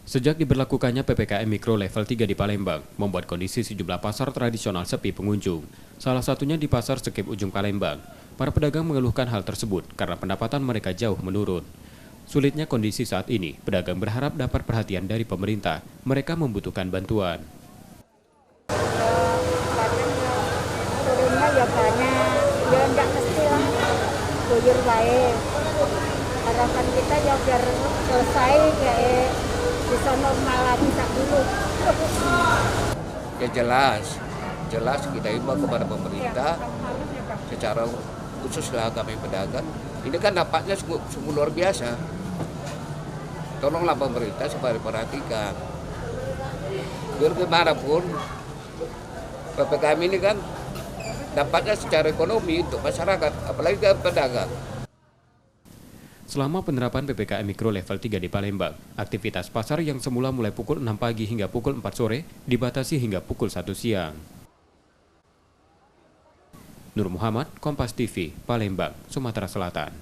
Sejak diberlakukannya PPKM Mikro level 3 di Palembang, membuat kondisi sejumlah pasar tradisional sepi pengunjung. Salah satunya di Pasar Sekip Ujung Palembang. Para pedagang mengeluhkan hal tersebut karena pendapatan mereka jauh menurun. Sulitnya kondisi saat ini, pedagang berharap dapat perhatian dari pemerintah. Mereka membutuhkan bantuan. Turunnya ya banyak, ya enggak mesti lah, buyur baik. Harapan kita ya biar selesai kayak bisa normal lagi tak dulu. Ya jelas kita imbau kepada pemerintah secara khususlah kami pedagang. Ini kan dampaknya sungguh luar biasa. Tolonglah pemerintah supaya diperhatikan. Biar gimana pun PPKM ini kan dampaknya secara ekonomi untuk masyarakat, apalagi ke pedagang. Selama penerapan PPKM Mikro level 3 di Palembang, aktivitas pasar yang semula mulai pukul 6 pagi hingga pukul 4 sore dibatasi hingga pukul 1 siang. Nur Muhammad, Kompas TV, Palembang, Sumatera Selatan.